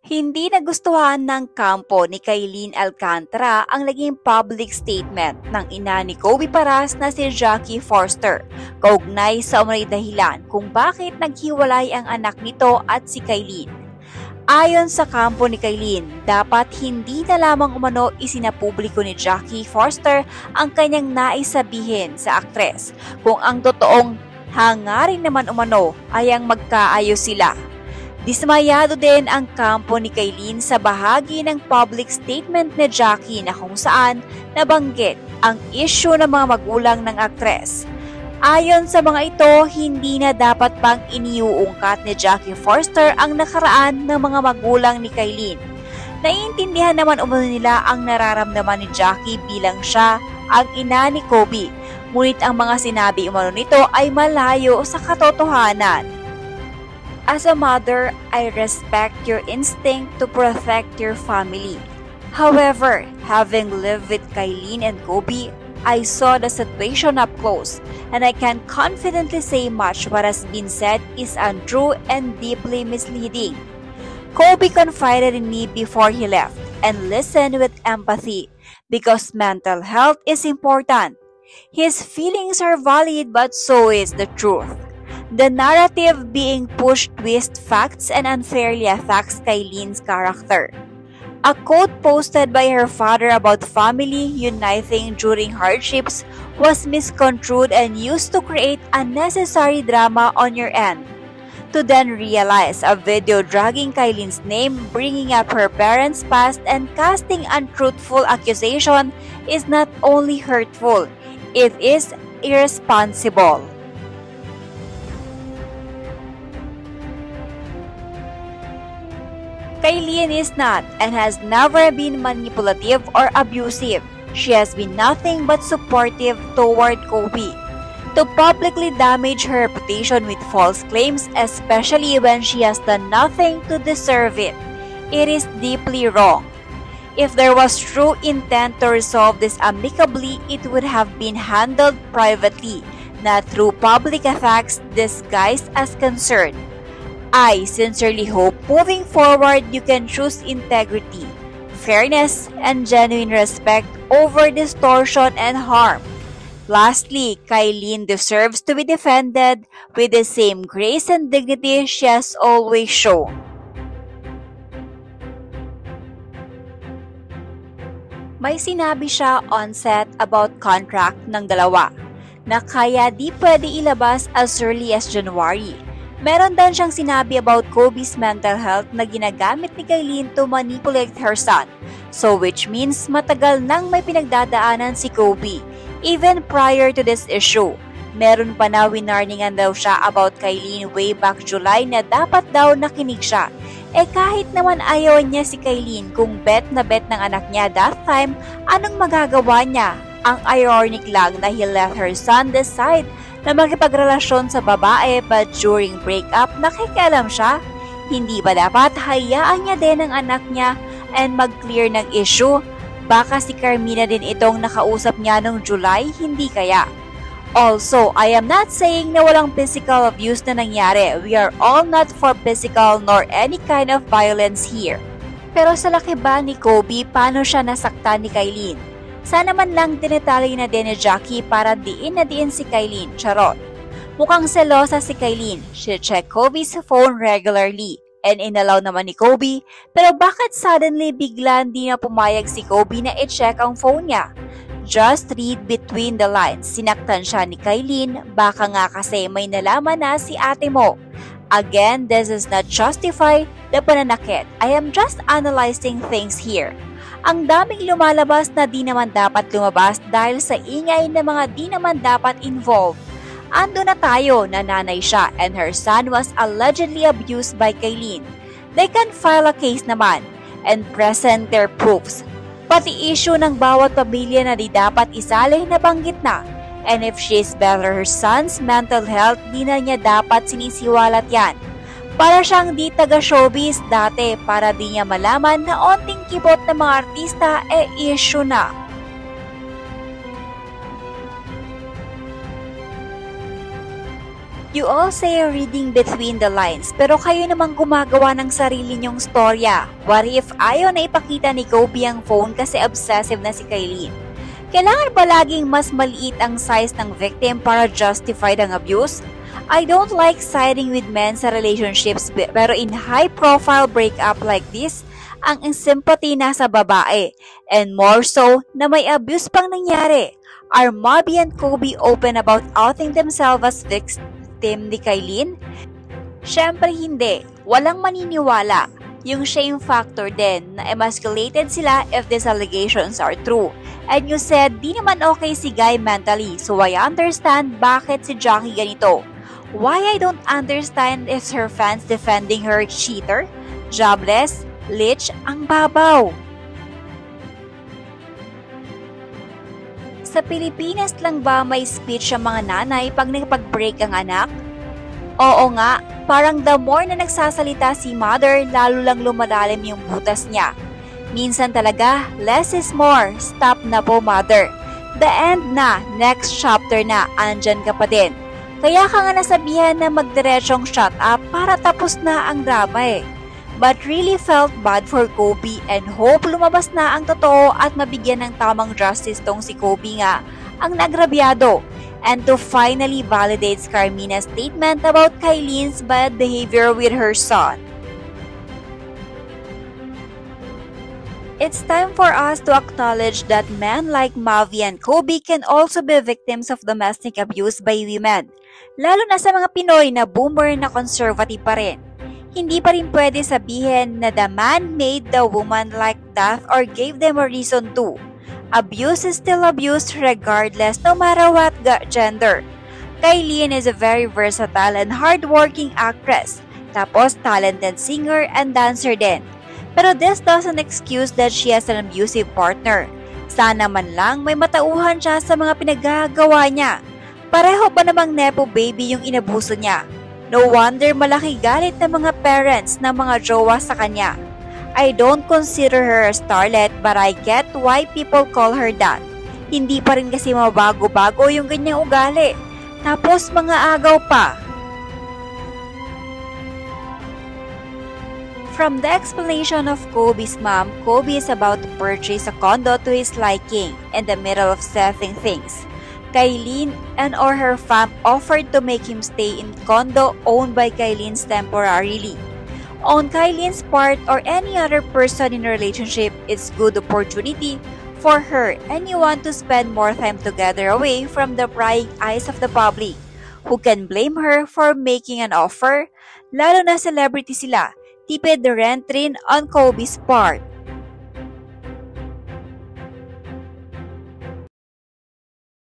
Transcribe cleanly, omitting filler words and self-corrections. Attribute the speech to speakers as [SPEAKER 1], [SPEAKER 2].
[SPEAKER 1] Hindi nagustuhan ng kampo ni Kailin Alcantara ang naging public statement ng ina ni Kobe Paras na si Jackie Forster, kaugnay sa umano'y dahilan kung bakit naghiwalay ang anak nito at si Kailin. Ayon sa kampo ni Kailin, dapat hindi na lamang umano isinapubliko ni Jackie Forster ang kanyang nais sabihin sa aktres, kung ang totoong hangarin naman umano ay ang magkaayos sila. Dismayado din ang kampo ni Kailin sa bahagi ng public statement ni Jackie na kung saan nabanggit ang issue ng mga magulang ng aktres. Ayon sa mga ito, hindi na dapat pang iniuungkat ni Jackie Forster ang nakaraan ng mga magulang ni Kailin. Naiintindihan naman umano nila ang nararamdaman ni Jackie bilang siya ang ina ni Kobe, ngunit ang mga sinabi umano nito ay malayo sa katotohanan. As a mother, I respect your instinct to protect your family. However, having lived with Kailin and Kobe, I saw the situation up close, and I can confidently say much what has been said is untrue and deeply misleading. Kobe confided in me before he left and listened with empathy because mental health is important. His feelings are valid, but so is the truth. The narrative being pushed twists facts and unfairly attacks Kailin's character. A quote posted by her father about family uniting during hardships was misconstrued and used to create unnecessary drama on your end. To then realize a video dragging Kailin's name, bringing up her parents' past, and casting untruthful accusation is not only hurtful, it is irresponsible. Kailin is not and has never been manipulative or abusive. She has been nothing but supportive toward Kobe. To publicly damage her reputation with false claims, especially when she has done nothing to deserve it, it is deeply wrong. If there was true intent to resolve this amicably, it would have been handled privately, not through public attacks disguised as concern. I sincerely hope moving forward you can choose integrity, fairness, and genuine respect over distortion and harm. Lastly, Kailin deserves to be defended with the same grace and dignity she has always shown. May sinabi siya on set about contract ng dalawa na kaya di pwede ilabas as early as January. Meron din siyang sinabi about Kobe's mental health na ginagamit ni Kailin to manipulate her son. So which means matagal nang may pinagdadaanan si Kobe. Even prior to this issue, meron pa na winarningan daw siya about Kailin way back July na dapat daw nakinig siya. Kahit naman ayaw niya si Kailin kung bet na bet ng anak niya that time, anong magagawa niya? Ang ironic lang na he let her son decide na makipagrelasyon sa babae but during breakup nakikialam siya? Hindi ba dapat hayaan niya din ang anak niya and mag-clear ng issue? Baka si Carmina din itong nakausap niya noong July, hindi kaya? Also, I am not saying na walang physical abuse na nangyari. We are all not for physical nor any kind of violence here. Pero sa laki ba ni Kobe, paano siya nasaktan ni Kailin? Sana man lang tinetali na din ni Jackie para diin na diin si Kailin, charot. Mukhang selosa si Kailin, she check Kobe's phone regularly and inalaw naman ni Kobe, pero bakit suddenly bigla di na pumayag si Kobe na i-check ang phone niya? Just read between the lines, sinaktan siya ni Kailin, baka nga kasi may nalaman na si ate mo. Again, this is not justify the pananakit. I am just analyzing things here. Ang daming lumalabas na di naman dapat lumabas dahil sa ingay ng mga di naman dapat involved. Ando na tayo na nanay siya and her son was allegedly abused by Kailin. They can file a case naman and present their proofs. Pati issue ng bawat pamilya na di dapat isali na banggit na. And if she is better her son's mental health, di na niya dapat sinisiwalat yan. Para siyang di taga-showbiz dati para di niya malaman na onting kibot ng mga artista issue na. You all say reading between the lines, pero kayo namang gumagawa ng sarili niyong storya. What if ayaw na ipakita ni Kobe ang phone kasi obsessive na si Kylene? Kailangan ba laging mas maliit ang size ng victim para justify ang abuse? I don't like siding with men sa relationships, pero in high-profile breakup like this, ang sympathy nasa babae. And more so, na may abuse pang nangyari. Are Mavi and Kobe open about outing themselves as victim ni Kylene? Syempre hindi. Walang maniniwala. Yung shame factor din na emasculated sila if these allegations are true. And you said di naman okay si Guy mentally, so I understand bakit si Jackie ganito. Why I don't understand is her fans defending her cheater? Jobless? Lich? Ang babaw! Sa Pilipinas lang ba may speech ang mga nanay pag nakapag-break ang anak? Oo nga, parang the more na nagsasalita si mother, lalo lang lumalalim yung butas niya. Minsan talaga, less is more. Stop na po mother. The end na, next chapter na, andyan ka pa din. Kaya ka nga nasabihan na magdiretsong shut up para tapos na ang drama eh. But really felt bad for Kobe and hope lumabas na ang totoo at mabigyan ng tamang justice tong si Kobe nga ang nagrabyado. And to finally validate Carmina's statement about Kylene's bad behavior with her son. It's time for us to acknowledge that men like Mavi and Kobe can also be victims of domestic abuse by women, lalo na sa mga Pinoy na boomer na conservative pa rin. Hindi pa rin pwede sabihin na the man made the woman like that or gave them a reason to. Abuse is still abuse regardless no matter what gender. Kylene is a very versatile and hardworking actress, tapos talented singer and dancer din. Pero this doesn't excuse that she has an abusive partner. Sana man lang may matauhan siya sa mga pinagagawa niya. Pareho pa namang nepo baby yung inabuso niya. No wonder malaki galit ng mga parents ng mga jowa sa kanya. I don't consider her a starlet but I get why people call her that. Hindi pa rin kasi mabago-bago yung ganyang ugali. Tapos mga agaw pa. From the explanation of Kobe's mom, Kobe is about to purchase a condo to his liking in the middle of selling things. Kylene and or her fam offered to make him stay in condo owned by Kylene's temporarily. On Kylene's part or any other person in a relationship, it's good opportunity for her anyone to spend more time together away from the prying eyes of the public. Who can blame her for making an offer? Lalo na celebrity sila. Tipid the rent rin on Kobe's part.